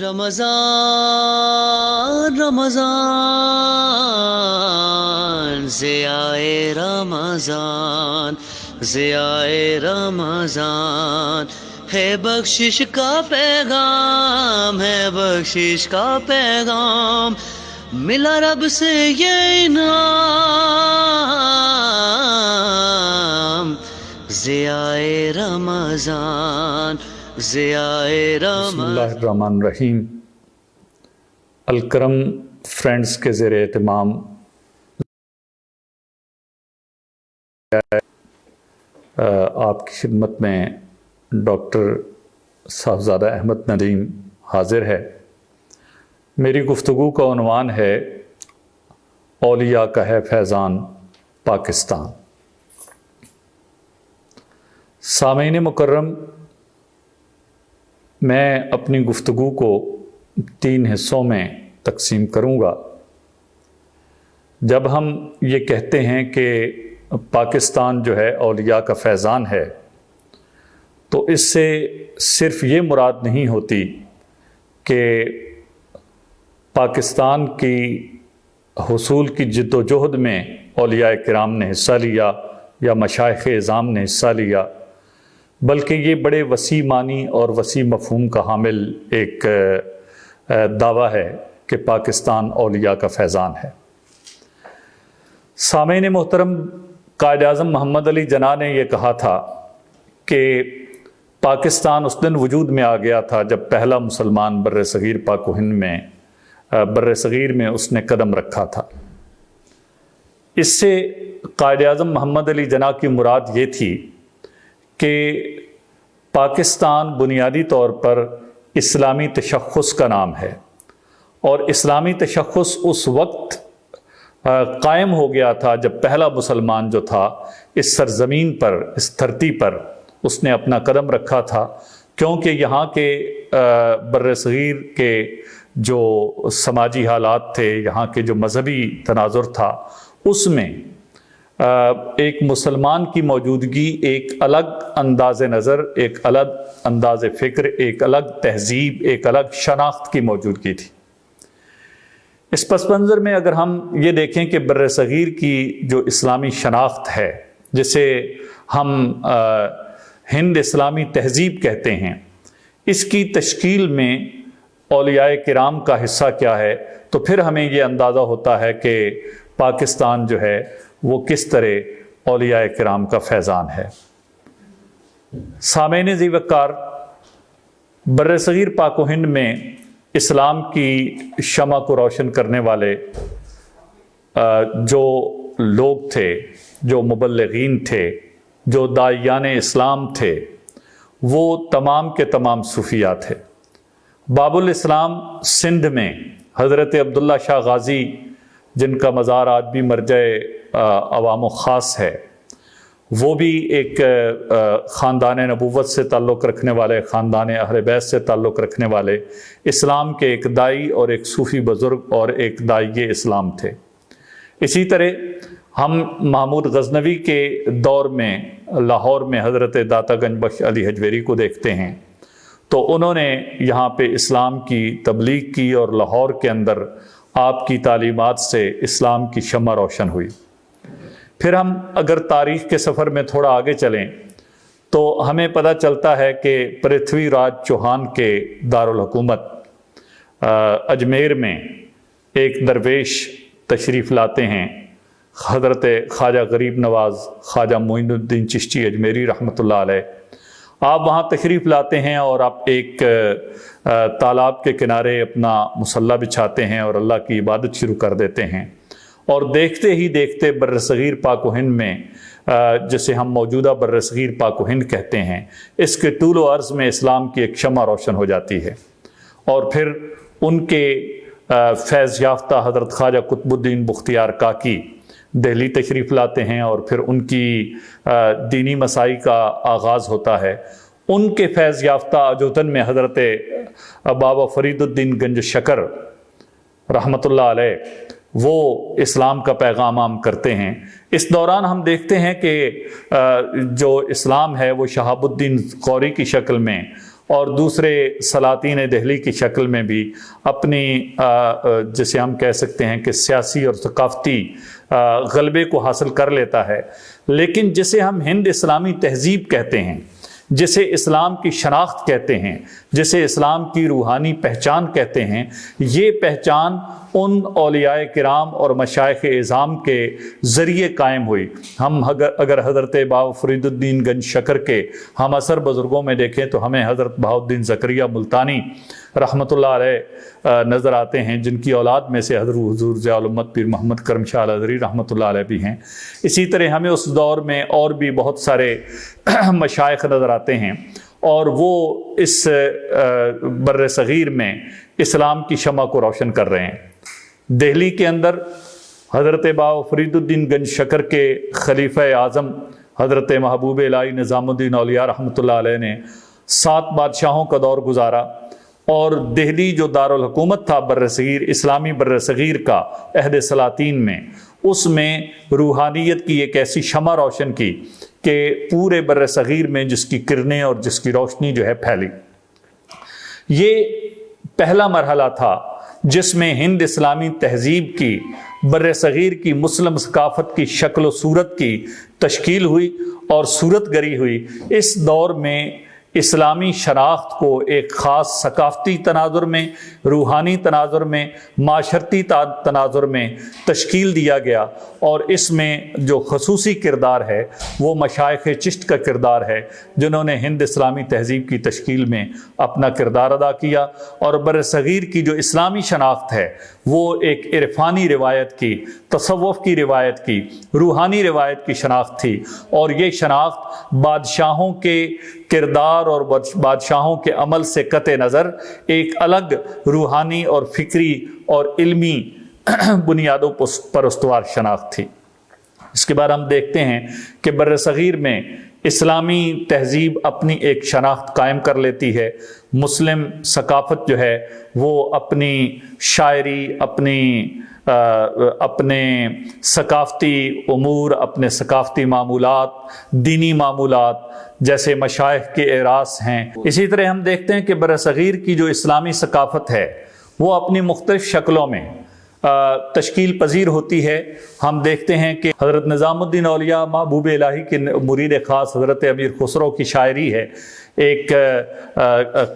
رمضان رمضان ضیائے رمضان ضیائے رمضان ہے بخشش کا پیغام ہے بخشش کا پیغام ملا رب سے یہ انعام ضیائے رمضان ضیائے بسم اللہ الرحمن الرحیم۔ الکرم فرینڈز کے زیر اہتمام آپ کی خدمت میں ڈاکٹر صاحبزادہ احمد ندیم حاضر ہے۔ میری گفتگو کا عنوان ہے اولیاء کا ہے فیضان پاکستان۔ سامعین مکرم، میں اپنی گفتگو کو 3 حصوں میں تقسیم کروں گا۔ جب ہم یہ کہتے ہیں کہ پاکستان جو ہے اولیاء کا فیضان ہے، تو اس سے صرف یہ مراد نہیں ہوتی کہ پاکستان کی حصول کی جد و جہد میں اولیاء کرام نے حصہ لیا یا مشائخ اعظام نے حصہ لیا، بلکہ یہ بڑے وسیع معنی اور وسیع مفہوم کا حامل ایک دعویٰ ہے کہ پاکستان اولیاء کا فیضان ہے۔ سامعین محترم، قائد اعظم محمد علی جناح نے یہ کہا تھا کہ پاکستان اس دن وجود میں آ گیا تھا جب پہلا مسلمان برصغیر پاک و ہند میں برصغیر میں اس نے قدم رکھا تھا۔ اس سے قائد اعظم محمد علی جناح کی مراد یہ تھی کہ پاکستان بنیادی طور پر اسلامی تشخص کا نام ہے، اور اسلامی تشخص اس وقت قائم ہو گیا تھا جب پہلا مسلمان جو تھا اس سرزمین پر، اس دھرتی پر اس نے اپنا قدم رکھا تھا، کیونکہ یہاں کے برصغیر کے جو سماجی حالات تھے، یہاں کے جو مذہبی تناظر تھا، اس میں ایک مسلمان کی موجودگی ایک الگ انداز نظر، ایک الگ انداز فکر، ایک الگ تہذیب، ایک الگ شناخت کی موجودگی تھی۔ اس پس منظر میں اگر ہم یہ دیکھیں کہ برصغیر کی جو اسلامی شناخت ہے، جسے ہم ہند اسلامی تہذیب کہتے ہیں، اس کی تشکیل میں اولیاء کرام کا حصہ کیا ہے، تو پھر ہمیں یہ اندازہ ہوتا ہے کہ پاکستان جو ہے وہ کس طرح اولیاء کرام کا فیضان ہے۔ سامعین ذی وقار، برصغیر پاک و ہند میں اسلام کی شمع کو روشن کرنے والے جو لوگ تھے، جو مبلغین تھے، جو داعیان اسلام تھے، وہ تمام کے تمام صوفیہ تھے۔ باب الاسلام سندھ میں حضرت عبداللہ شاہ غازی، جن کا مزار آج بھی مرجع عوام و خاص ہے، وہ بھی ایک خاندان نبوت سے تعلق رکھنے والے، خاندان اہل بیت سے تعلق رکھنے والے اسلام کے ایک دائی اور ایک صوفی بزرگ اور ایک دائی اسلام تھے۔ اسی طرح ہم محمود غزنوی کے دور میں لاہور میں حضرت داتا گنج بخش علی حجویری کو دیکھتے ہیں، تو انہوں نے یہاں پہ اسلام کی تبلیغ کی اور لاہور کے اندر آپ کی تعلیمات سے اسلام کی شمع روشن ہوئی۔ پھر ہم اگر تاریخ کے سفر میں تھوڑا آگے چلیں تو ہمیں پتہ چلتا ہے کہ پرتھوی راج چوہان کے دارالحکومت اجمیر میں ایک درویش تشریف لاتے ہیں، حضرت خواجہ غریب نواز خواجہ معین الدین چشتی اجمیری رحمۃ اللہ علیہ۔ آپ وہاں تشریف لاتے ہیں اور آپ ایک تالاب کے کنارے اپنا مصلی بچھاتے ہیں اور اللہ کی عبادت شروع کر دیتے ہیں، اور دیکھتے ہی دیکھتے برصغیر پاک و ہند میں، جسے ہم موجودہ برصغیر پاک و ہند کہتے ہیں، اس کے طول و عرض میں اسلام کی ایک شمع روشن ہو جاتی ہے۔ اور پھر ان کے فیض یافتہ حضرت خواجہ قطب الدین بختیار کاکی دہلی تشریف لاتے ہیں، اور پھر ان کی دینی مسائی کا آغاز ہوتا ہے۔ ان کے فیض یافتہ اجودن میں حضرت بابا فرید الدین گنج شکر رحمۃ اللہ علیہ وہ اسلام کا پیغام عام کرتے ہیں۔ اس دوران ہم دیکھتے ہیں کہ جو اسلام ہے وہ شہاب الدین غوری کی شکل میں اور دوسرے سلاطین دہلی کی شکل میں بھی اپنی جسے ہم کہہ سکتے ہیں کہ سیاسی اور ثقافتی غلبے کو حاصل کر لیتا ہے، لیکن جسے ہم ہند اسلامی تہذیب کہتے ہیں، جسے اسلام کی شناخت کہتے ہیں، جسے اسلام کی روحانی پہچان کہتے ہیں، یہ پہچان ان اولیاء کرام اور مشائخ اعظام کے ذریعے قائم ہوئی۔ ہم اگر حضرت بابا فرید الدین گنج شکر کے ہم اثر بزرگوں میں دیکھیں تو ہمیں حضرت بہاؤالدین زکریا ملتانی رحمۃ اللہ علیہ نظر آتے ہیں، جن کی اولاد میں سے حضرت حضور ضیاء الامت پیر محمد کرم شاہ الازہری رحمۃ اللہ علیہ بھی ہیں۔ اسی طرح ہمیں اس دور میں اور بھی بہت سارے مشائخ نظر آتے ہیں، اور وہ اس بر صغیر میں اسلام کی شمع کو روشن کر رہے ہیں۔ دہلی کے اندر حضرت بابا فرید الدین گنج شکر کے خلیفہ اعظم حضرت محبوب الہی نظام الدین اولیاء رحمۃ اللہ علیہ نے 7 بادشاہوں کا دور گزارا، اور دہلی جو دارالحکومت تھا بر صغیر، اسلامی بر صغیر کا عہد سلاطین میں، اس میں روحانیت کی ایک ایسی شمع روشن کی کہ پورے بر صغیر میں جس کی کرنیں اور جس کی روشنی جو ہے پھیلی۔ یہ پہلا مرحلہ تھا جس میں ہند اسلامی تہذیب کی، بر صغیر کی مسلم ثقافت کی شکل و صورت کی تشکیل ہوئی اور صورت گری ہوئی۔ اس دور میں اسلامی شناخت کو ایک خاص ثقافتی تناظر میں، روحانی تناظر میں، معاشرتی تناظر میں تشکیل دیا گیا، اور اس میں جو خصوصی کردار ہے وہ مشائخ چشت کا کردار ہے، جنہوں نے ہند اسلامی تہذیب کی تشکیل میں اپنا کردار ادا کیا۔ اور بر صغیر کی جو اسلامی شناخت ہے وہ ایک عرفانی روایت کی، تصوف کی روایت کی، روحانی روایت کی شناخت تھی، اور یہ شناخت بادشاہوں کے کردار اور بادشاہوں کے عمل سے قطع نظر ایک الگ روحانی اور فکری اور علمی بنیادوں پر استوار شناخت تھی۔ اس کے بعد ہم دیکھتے ہیں کہ بر صغیر میں اسلامی تہذیب اپنی ایک شناخت قائم کر لیتی ہے۔ مسلم ثقافت جو ہے وہ اپنی شاعری، اپنے ثقافتی امور، اپنے ثقافتی معمولات، دینی معمولات جیسے مشائخ کے اعراس ہیں۔ اسی طرح ہم دیکھتے ہیں کہ بر صغیر کی جو اسلامی ثقافت ہے وہ اپنی مختلف شکلوں میں تشکیل پذیر ہوتی ہے۔ ہم دیکھتے ہیں کہ حضرت نظام الدین اولیاء محبوب الہی کے مرید خاص حضرت امیر خسرو کی شاعری ہے، ایک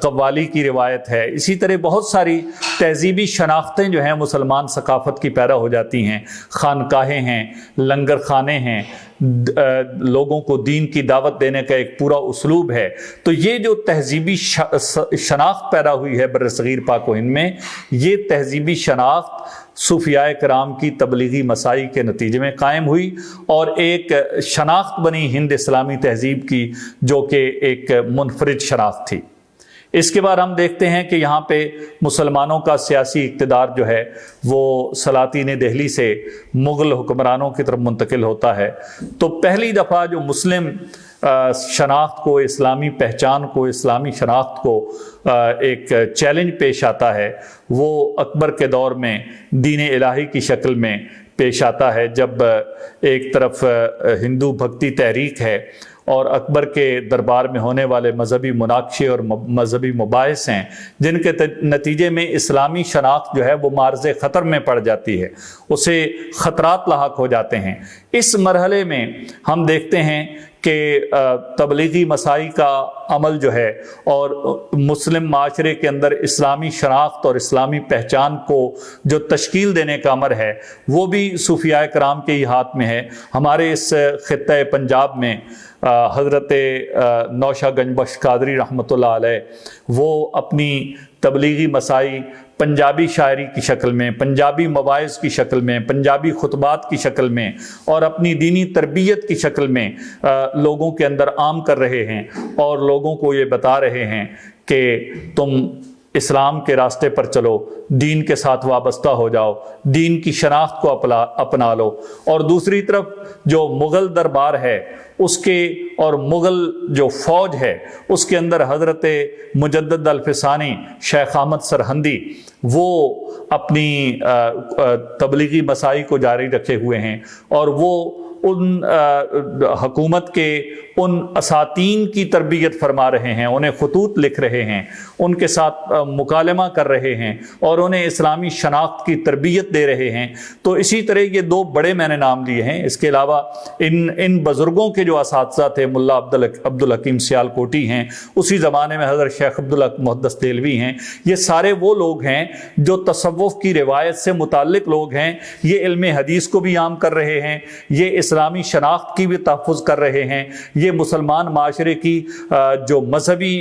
قوالی کی روایت ہے۔ اسی طرح بہت ساری تہذیبی شناختیں جو ہیں مسلمان ثقافت کی پیدا ہو جاتی ہیں، خانقاہیں ہیں، لنگر خانے ہیں، لوگوں کو دین کی دعوت دینے کا ایک پورا اسلوب ہے۔ تو یہ جو تہذیبی شناخت پیدا ہوئی ہے بر صغیر پاک و ہند میں، یہ تہذیبی شناخت صوفیاء کرام کی تبلیغی مساعی کے نتیجے میں قائم ہوئی، اور ایک شناخت بنی ہند اسلامی تہذیب کی جو کہ ایک منفرد شناخت تھی۔ اس کے بعد ہم دیکھتے ہیں کہ یہاں پہ مسلمانوں کا سیاسی اقتدار جو ہے وہ سلاطین دہلی سے مغل حکمرانوں کی طرف منتقل ہوتا ہے۔ تو پہلی دفعہ جو مسلم شناخت کو، اسلامی پہچان کو، اسلامی شناخت کو ایک چیلنج پیش آتا ہے، وہ اکبر کے دور میں دین الہی کی شکل میں پیش آتا ہے، جب ایک طرف ہندو بھکتی تحریک ہے اور اکبر کے دربار میں ہونے والے مذہبی مناقشے اور مذہبی مباحث ہیں، جن کے نتیجے میں اسلامی شناخت جو ہے وہ معرض خطر میں پڑ جاتی ہے، اسے خطرات لاحق ہو جاتے ہیں۔ اس مرحلے میں ہم دیکھتے ہیں کہ تبلیغی مساعی کا عمل جو ہے اور مسلم معاشرے کے اندر اسلامی شناخت اور اسلامی پہچان کو جو تشکیل دینے کا امر ہے وہ بھی صوفیاء کرام کے ہی ہاتھ میں ہے۔ ہمارے اس خطہ پنجاب میں حضرت نوشہ گنج بخش قادری رحمۃ اللہ علیہ وہ اپنی تبلیغی مساعی پنجابی شاعری کی شکل میں، پنجابی مواعظ کی شکل میں، پنجابی خطبات کی شکل میں اور اپنی دینی تربیت کی شکل میں لوگوں کے اندر عام کر رہے ہیں، اور لوگوں کو یہ بتا رہے ہیں کہ تم اسلام کے راستے پر چلو، دین کے ساتھ وابستہ ہو جاؤ، دین کی شناخت کو اپنا لو۔ اور دوسری طرف جو مغل دربار ہے اس کے اور مغل جو فوج ہے اس کے اندر حضرت مجدد الفسانی، شیخ احمد سرہندی، وہ اپنی تبلیغی مساعی کو جاری رکھے ہوئے ہیں، اور وہ ان حکومت کے ان اساتین کی تربیت فرما رہے ہیں، انہیں خطوط لکھ رہے ہیں، ان کے ساتھ مکالمہ کر رہے ہیں اور انہیں اسلامی شناخت کی تربیت دے رہے ہیں۔ تو اسی طرح یہ دو بڑے میں نے نام لیے ہیں۔ اس کے علاوہ ان بزرگوں کے جو اساتذہ تھے، ملا عبدالحکیم سیالکوٹی ہیں، اسی زمانے میں حضرت شیخ عبدالحق محدث دہلوی ہیں، یہ سارے وہ لوگ ہیں جو تصوف کی روایت سے متعلق لوگ ہیں۔ یہ علم حدیث کو بھی عام کر رہے ہیں، یہ اسلامی شناخت کی بھی تحفظ کر رہے ہیں، یہ مسلمان معاشرے کی جو مذہبی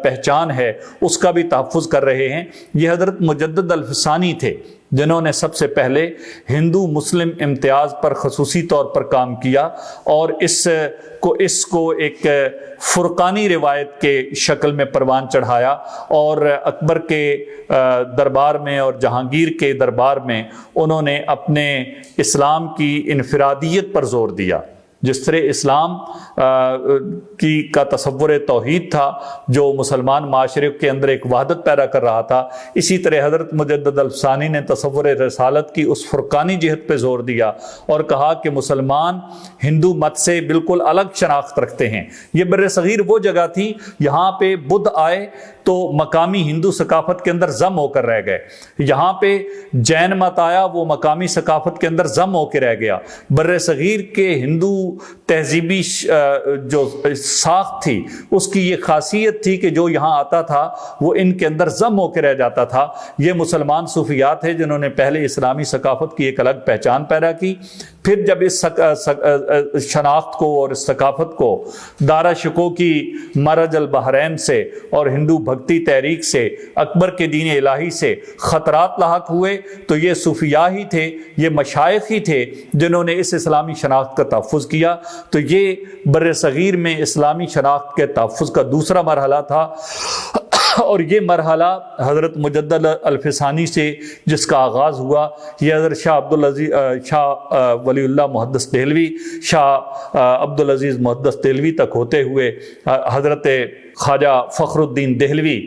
پہچان ہے اس کا بھی تحفظ کر رہے ہیں۔ یہ حضرت مجدد الفسانی تھے جنہوں نے سب سے پہلے ہندو مسلم امتیاز پر خصوصی طور پر کام کیا اور اس کو ایک فرقانی روایت کے شکل میں پروان چڑھایا، اور اکبر کے دربار میں اور جہانگیر کے دربار میں انہوں نے اپنے اسلام کی انفرادیت پر زور دیا۔ جس طرح اسلام کا تصور توحید تھا جو مسلمان معاشرے کے اندر ایک وحدت پیدا کر رہا تھا، اسی طرح حضرت مجدد الفسانی نے تصور رسالت کی اس فرقانی جہت پہ زور دیا اور کہا کہ مسلمان ہندو مت سے بالکل الگ شناخت رکھتے ہیں۔ یہ بر صغیر وہ جگہ تھی یہاں پہ بدھ آئے تو مقامی ہندو ثقافت کے اندر ضم ہو کر رہ گئے، یہاں پہ جین مت آیا وہ مقامی ثقافت کے اندر ضم ہو کے رہ گیا۔ بر صغیر کے ہندو تہذیبی جو ساخت تھی اس کی یہ خاصیت تھی کہ جو یہاں آتا تھا وہ ان کے اندر ضم ہو کے رہ جاتا تھا۔ یہ مسلمان صوفیات ہیں جنہوں نے پہلے اسلامی ثقافت کی ایک الگ پہچان پیدا کی، پھر جب اس شناخت کو اور اس ثقافت کو دارا شکوہ کی مرج البحرین سے اور ہندو بھکتی تحریک سے، اکبر کے دین الہی سے خطرات لاحق ہوئے، تو یہ صوفیاء ہی تھے، یہ مشائخ ہی تھے جنہوں نے اس اسلامی شناخت کا تحفظ کیا۔ تو یہ بر صغیر میں اسلامی شناخت کے تحفظ کا دوسرا مرحلہ تھا، اور یہ مرحلہ حضرت مجدد الفسانی سے جس کا آغاز ہوا، یہ حضرت شاہ ولی اللہ محدث دہلوی، شاہ عبدالعزیز محدث دہلوی تک ہوتے ہوئے حضرت خواجہ فخر الدین دہلوی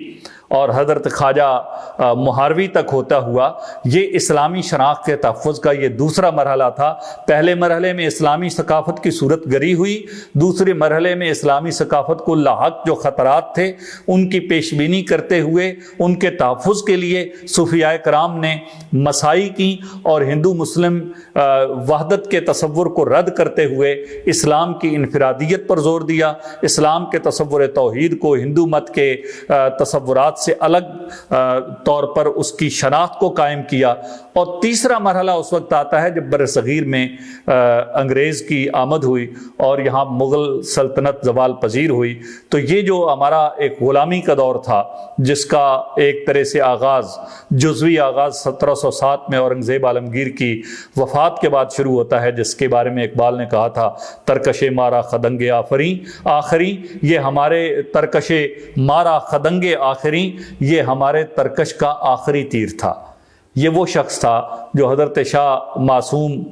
اور حضرت خواجہ مہاروی تک ہوتا ہوا، یہ اسلامی شناخت کے تحفظ کا یہ دوسرا مرحلہ تھا۔ پہلے مرحلے میں اسلامی ثقافت کی صورت گری ہوئی، دوسرے مرحلے میں اسلامی ثقافت کو لاحق جو خطرات تھے ان کی پیش بینی کرتے ہوئے ان کے تحفظ کے لیے صوفیاء کرام نے مساعی کی اور ہندو مسلم وحدت کے تصور کو رد کرتے ہوئے اسلام کی انفرادیت پر زور دیا، اسلام کے تصور توحید کو ہندو مت کے تصورات سے الگ طور پر اس کی شناخت کو قائم کیا۔ اور تیسرا مرحلہ اس وقت آتا ہے جب بر صغیر میں انگریز کی آمد ہوئی اور یہاں مغل سلطنت زوال پذیر ہوئی۔ تو یہ جو ہمارا ایک غلامی کا دور تھا جس کا ایک طرح سے آغاز، جزوی آغاز 1707 میں اورنگزیب عالمگیر کی وفات کے بعد شروع ہوتا ہے، جس کے بارے میں اقبال نے کہا تھا ترکش مارا خدنگ آخری، یہ ہمارے ترکش مارا خدنگ آخری، یہ ہمارے ترکش کا آخری تیر تھا۔ یہ وہ شخص تھا جو حضرت شاہ معصوم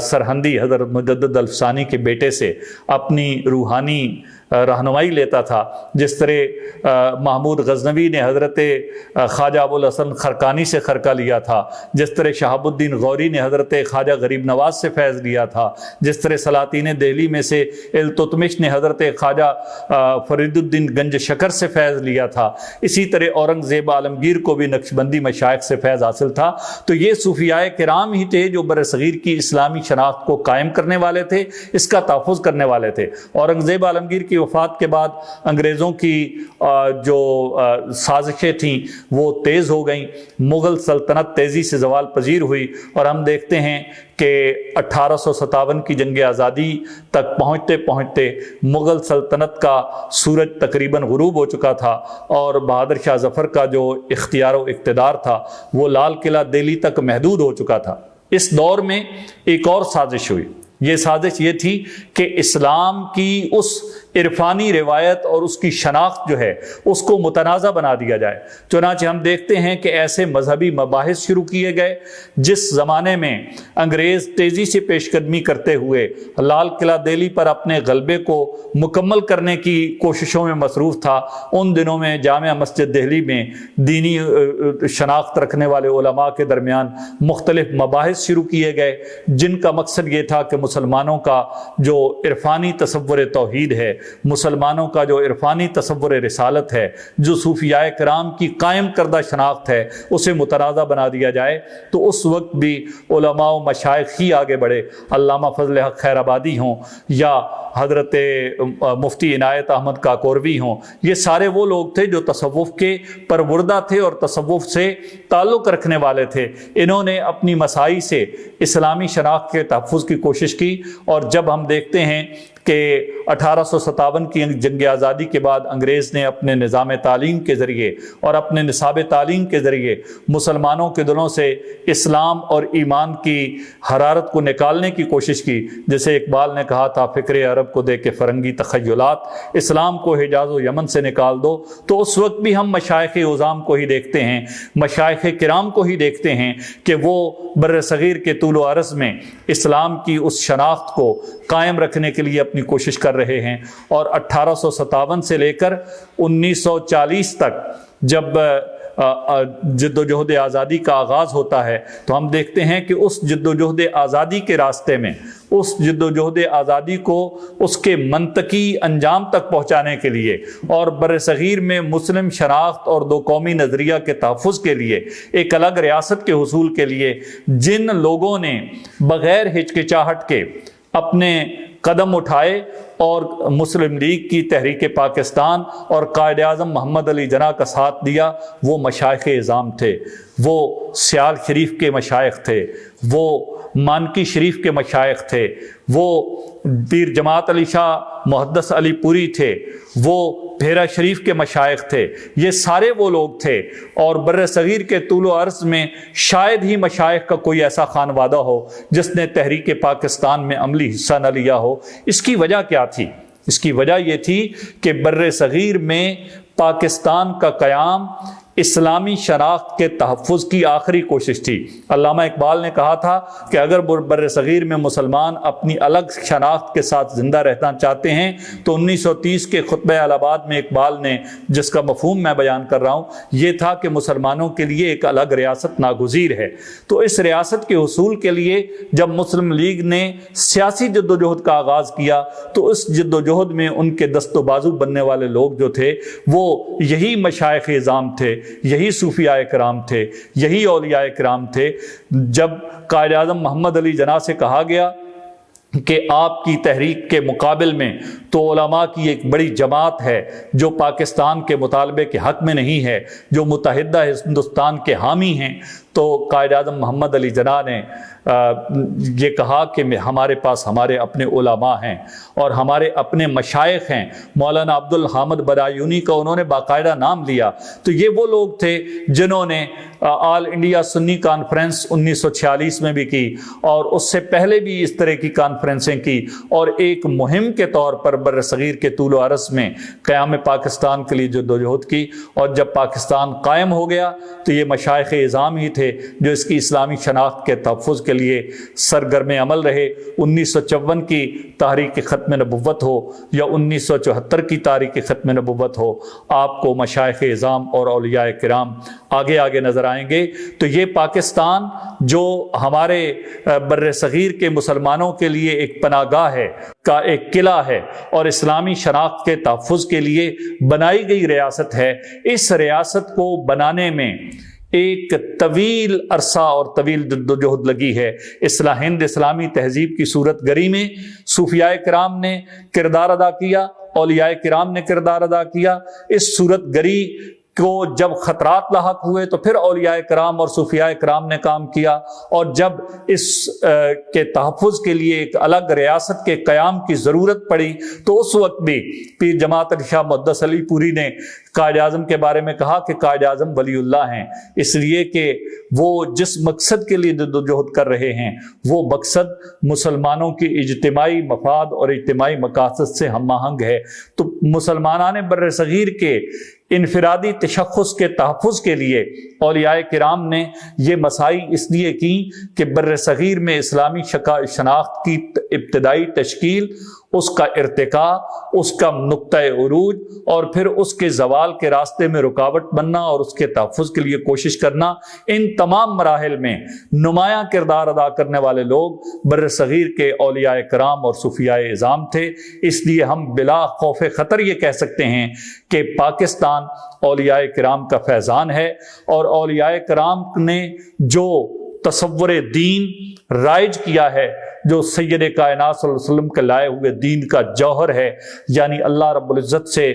سرہندی حضرت مجدد الفسانی کے بیٹے سے اپنی روحانی رہنمائی لیتا تھا، جس طرح محمود غزنوی نے حضرت خواجہ ابوالحسن خرقانی سے خرقہ لیا تھا، جس طرح شہاب الدین غوری نے حضرت خواجہ غریب نواز سے فیض لیا تھا، جس طرح سلاطین دہلی میں سے التتمش نے حضرت خواجہ فرید الدین گنج شکر سے فیض لیا تھا، اسی طرح اورنگزیب عالمگیر کو بھی نقشبندی مشائخ سے فیض حاصل تھا۔ تو یہ صوفیاء کرام ہی تھے جو بر صغیر کی اسلامی شناخت کو قائم کرنے والے تھے، اس کا تحفظ کرنے والے تھے۔ اورنگزیب عالمگیر کی وفات کے بعد انگریزوں کی جو سازشیں تھیں وہ تیز ہو گئیں، مغل سلطنت تیزی سے زوال پذیر ہوئی، اور ہم دیکھتے ہیں کہ 1857 کی جنگ آزادی تک پہنچتے پہنچتے مغل سلطنت کا سورج تقریباً غروب ہو چکا تھا، اور بہادر شاہ ظفر کا جو اختیار و اقتدار تھا وہ لال قلعہ دہلی تک محدود ہو چکا تھا۔ اس دور میں ایک اور سازش ہوئی، یہ سازش یہ تھی کہ اسلام کی اس عرفانی روایت اور اس کی شناخت جو ہے اس کو متنازع بنا دیا جائے۔ چنانچہ ہم دیکھتے ہیں کہ ایسے مذہبی مباحث شروع کیے گئے جس زمانے میں انگریز تیزی سے پیش قدمی کرتے ہوئے لال قلعہ دہلی پر اپنے غلبے کو مکمل کرنے کی کوششوں میں مصروف تھا۔ ان دنوں میں جامع مسجد دہلی میں دینی شناخت رکھنے والے علماء کے درمیان مختلف مباحث شروع کیے گئے جن کا مقصد یہ تھا کہ مسلمانوں کا جو عرفانی تصور توحید ہے، مسلمانوں کا جو عرفانی تصور رسالت ہے، جو صوفیاء کرام کی قائم کردہ شناخت ہے، اسے متنازع بنا دیا جائے۔ تو اس وقت بھی علماء و مشائخ ہی آگے بڑھے، علامہ فضل حق خیر آبادی ہوں یا حضرت مفتی عنایت احمد کاکوروی ہوں، یہ سارے وہ لوگ تھے جو تصوف کے پروردہ تھے اور تصوف سے تعلق رکھنے والے تھے۔ انہوں نے اپنی مساعی سے اسلامی شناخت کے تحفظ کی کوشش کی، اور جب ہم دیکھتے ہیں کہ 1857 کی جنگ آزادی کے بعد انگریز نے اپنے نظام تعلیم کے ذریعے اور اپنے نصاب تعلیم کے ذریعے مسلمانوں کے دلوں سے اسلام اور ایمان کی حرارت کو نکالنے کی کوشش کی، جیسے اقبال نے کہا تھا فکر عرب کو دے کے فرنگی تخیلات، اسلام کو حجاز و یمن سے نکال دو۔ تو اس وقت بھی ہم مشائخ عظام کو ہی دیکھتے ہیں، مشائخ کرام کو ہی دیکھتے ہیں کہ وہ بر صغیر کے طول و عرض میں اسلام کی اس شناخت کو قائم رکھنے کے لیے اپنی کوشش کر رہے ہیں۔ اور 1857 سے لے کر 1940 تک جب جد و جہد آزادی کا آغاز ہوتا ہے تو ہم دیکھتے ہیں کہ اس جد و جہد آزادی کے راستے میں، اس جد و جہد آزادی کو اس کے منطقی انجام تک پہنچانے کے لیے اور بر صغیر میں مسلم شناخت اور دو قومی نظریہ کے تحفظ کے لیے، ایک الگ ریاست کے حصول کے لیے جن لوگوں نے بغیر ہچکچاہٹ کے اپنے قدم اٹھائے اور مسلم لیگ کی تحریک پاکستان اور قائد اعظم محمد علی جناح کا ساتھ دیا، وہ مشائخ اعظام تھے، وہ سیال شریف کے مشائخ تھے، وہ مانکی شریف کے مشائخ تھے، وہ پیر جماعت علی شاہ محدث علی پوری تھے، وہ بھیرا شریف کے مشائخ تھے۔ یہ سارے وہ لوگ تھے، اور بر صغیر کے طول و عرض میں شاید ہی مشائخ کا کوئی ایسا خانوادہ ہو جس نے تحریک پاکستان میں عملی حصہ نہ لیا ہو۔ اس کی وجہ کیا تھی؟ اس کی وجہ یہ تھی کہ بر صغیر میں پاکستان کا قیام اسلامی شناخت کے تحفظ کی آخری کوشش تھی۔ علامہ اقبال نے کہا تھا کہ اگر بر صغیر میں مسلمان اپنی الگ شناخت کے ساتھ زندہ رہنا چاہتے ہیں تو 1930 کے خطبہ الہ آباد میں اقبال نے جس کا مفہوم میں بیان کر رہا ہوں یہ تھا کہ مسلمانوں کے لیے ایک الگ ریاست ناگزیر ہے۔ تو اس ریاست کے حصول کے لیے جب مسلم لیگ نے سیاسی جد و جہد کا آغاز کیا تو اس جد و جہد میں ان کے دست و بازو بننے والے لوگ جو تھے وہ یہی مشائخ اعظام تھے، یہی صوفیاء کرام تھے، یہی اولیاء کرام تھے۔ جب قائد اعظم محمد علی جناح سے کہا گیا کہ آپ کی تحریک کے مقابل میں تو علماء کی ایک بڑی جماعت ہے جو پاکستان کے مطالبے کے حق میں نہیں ہے، جو متحدہ ہندوستان کے حامی ہیں، تو قائد اعظم محمد علی جناح نے یہ کہا کہ ہمارے پاس ہمارے اپنے علماء ہیں اور ہمارے اپنے مشائخ ہیں۔ مولانا عبد الحامد برایونی کا انہوں نے باقاعدہ نام لیا۔ تو یہ وہ لوگ تھے جنہوں نے آل انڈیا سنی کانفرنس 1946 میں بھی کی اور اس سے پہلے بھی اس طرح کی کانفرنسیں کی، اور ایک مہم کے طور پر بر صغیر کے طول و عرض میں قیام پاکستان کے لیے جد و جہد کی۔ اور جب پاکستان قائم ہو گیا تو یہ مشائخ اعظام ہی تھے جو اس کی اسلامی شناخت کے تحفظ کے لیے سرگرم عمل رہے۔ 1954 کی تحریک ختم نبوت ہو یا 1974 کی تحریک ختم نبوت ہو، آپ کو مشائخ اعظام اور اولیاء کرام آگے آگے نظر آئیں گے۔ تو یہ پاکستان جو ہمارے بر صغیر کے مسلمانوں کے لیے ایک پناہ گاہ ہے، کا ایک قلعہ ہے اور اسلامی شناخت کے تحفظ کے لیے بنائی گئی ریاست ہے، اس ریاست کو بنانے میں ایک طویل عرصہ اور طویل جد و جہد لگی ہے۔ ہند اسلامی تہذیب کی صورت گری میں صوفیاء کرام نے کردار ادا کیا، اولیاء کرام نے کردار ادا کیا۔ اس صورت گری کو جب خطرات لاحق ہوئے تو پھر اولیاء کرام اور صوفیاء کرام نے کام کیا، اور جب اس کے تحفظ کے لیے ایک الگ ریاست کے قیام کی ضرورت پڑی تو اس وقت بھی پیر جماعت علی شاہ محدث علی پوری نے قائد اعظم کے بارے میں کہا کہ قائد اعظم ولی اللہ ہیں، اس لیے کہ وہ جس مقصد کے لیے جدوجہد کر رہے ہیں وہ مقصد مسلمانوں کی اجتماعی مفاد اور اجتماعی مقاصد سے ہم آہنگ ہے۔ تو مسلمانان بر صغیر کے انفرادی تشخص کے تحفظ کے لیے اولیاء کرام نے یہ مساعی اس لیے کی کہ بر صغیر میں اسلامی شناخت کی ابتدائی تشکیل، اس کا ارتقاء، اس کا نقطہ عروج اور پھر اس کے زوال کے راستے میں رکاوٹ بننا اور اس کے تحفظ کے لیے کوشش کرنا، ان تمام مراحل میں نمایاں کردار ادا کرنے والے لوگ بر صغیر کے اولیاء کرام اور صوفیاء اعظام تھے۔ اس لیے ہم بلا خوف خطر یہ کہہ سکتے ہیں کہ پاکستان اولیاء کرام کا فیضان ہے، اور اولیاء کرام نے جو تصور دین رائج کیا ہے، جو سید کائنات صلی اللہ علیہ وسلم کے لائے ہوئے دین کا جوہر ہے، یعنی اللہ رب العزت سے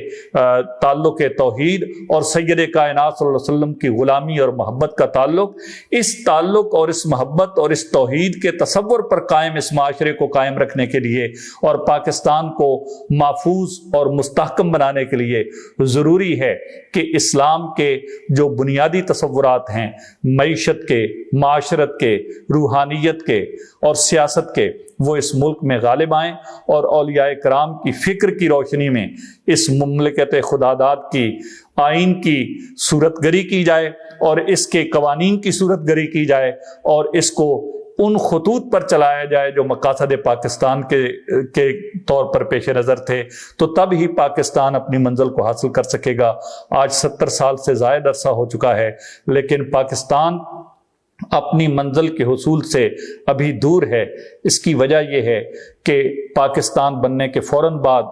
تعلق توحید اور سید کائنات صلی اللہ علیہ وسلم کی غلامی اور محبت کا تعلق، اس تعلق اور اس محبت اور اس توحید کے تصور پر قائم اس معاشرے کو قائم رکھنے کے لیے اور پاکستان کو محفوظ اور مستحکم بنانے کے لیے ضروری ہے کہ اسلام کے جو بنیادی تصورات ہیں، معیشت کے، معاشرت کے، روحانیت کے اور سیاست کے، وہ اس ملک میں غالب آئیں، اور اولیاء کرام کی فکر کی روشنی میں اس مملکت خداداد کی آئین کی صورت گری کی جائے اور اس کے قوانین کی صورت گری کی جائے اور اس کو ان خطوط پر چلایا جائے جو مقاصد پاکستان کے طور پر پیش نظر تھے، تو تب ہی پاکستان اپنی منزل کو حاصل کر سکے گا۔ آج 70 سال سے زائد عرصہ ہو چکا ہے، لیکن پاکستان اپنی منزل کے حصول سے ابھی دور ہے۔ اس کی وجہ یہ ہے کہ پاکستان بننے کے فوراً بعد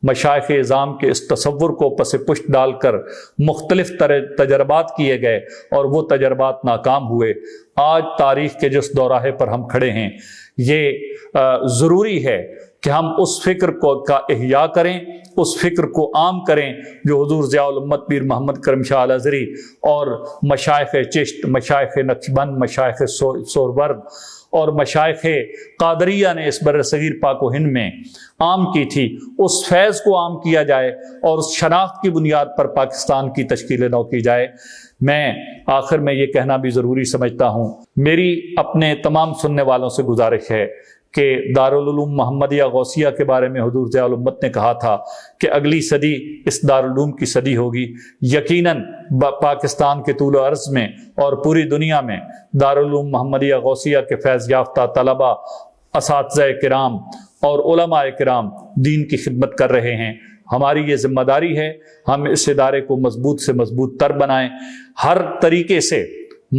مشائخ اعظام کے اس تصور کو پس پشت ڈال کر مختلف تجربات کیے گئے اور وہ تجربات ناکام ہوئے۔ آج تاریخ کے جس دوراہے پر ہم کھڑے ہیں، یہ ضروری ہے کہ ہم اس فکر کا احیاء کریں، اس فکر کو عام کریں جو حضور ضیاء الامت پیر محمد کرم شاہ الازہری اور مشائخ چشت، مشائخ نقشبند، مشائخ سہروردھ اور مشائخ قادریہ نے اس بر صغیر پاک و ہند میں عام کی تھی، اس فیض کو عام کیا جائے اور اس شناخت کی بنیاد پر پاکستان کی تشکیل نو کی جائے۔ میں آخر میں یہ کہنا بھی ضروری سمجھتا ہوں، میری اپنے تمام سننے والوں سے گزارش ہے کہ دارالعلوم محمدیہ غوثیہ کے بارے میں حضور ضیاء الامت نے کہا تھا کہ اگلی صدی اس دارالعلوم کی صدی ہوگی۔ یقیناً پاکستان کے طول و عرض میں اور پوری دنیا میں دارالعلوم محمدیہ غوثیہ کے فیض یافتہ طلبہ، اساتذہ کرام اور علماء کرام دین کی خدمت کر رہے ہیں۔ ہماری یہ ذمہ داری ہے، ہم اس ادارے کو مضبوط سے مضبوط تر بنائیں، ہر طریقے سے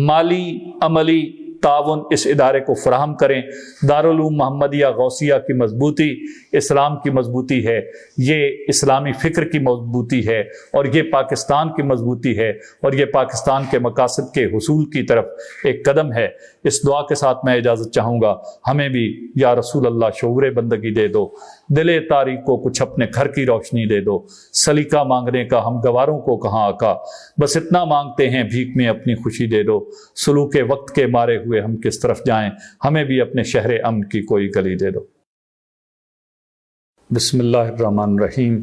مالی عملی تعاون اس ادارے کو فراہم کریں۔ دارالعلوم محمدیہ غوثیہ کی مضبوطی اسلام کی مضبوطی ہے، یہ اسلامی فکر کی مضبوطی ہے، اور یہ پاکستان کی مضبوطی ہے، اور یہ پاکستان کے مقاصد کے حصول کی طرف ایک قدم ہے۔ اس دعا کے ساتھ میں اجازت چاہوں گا، ہمیں بھی یا رسول اللہ شعور بندگی دے دو، دل تاریک کو کچھ اپنے گھر کی روشنی دے دو، سلیقہ مانگنے کا ہم گواروں کو کہاں آقا، بس اتنا مانگتے ہیں بھیک میں اپنی خوشی دے دو، سلوک وقت کے مارے ہوئے ہم کس طرف جائیں، ہمیں بھی اپنے شہر امن کی کوئی گلی دے دو۔ بسم اللہ الرحمن الرحیم۔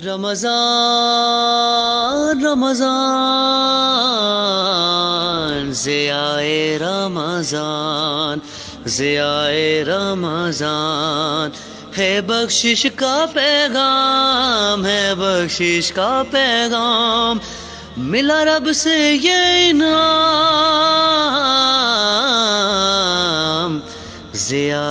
رمضان رمضان ضیائے رمضان ضیائے رمضان ہے بخشش کا پیغام، ہے بخشش کا پیغام، ملا رب سے یہ انعام ضیائے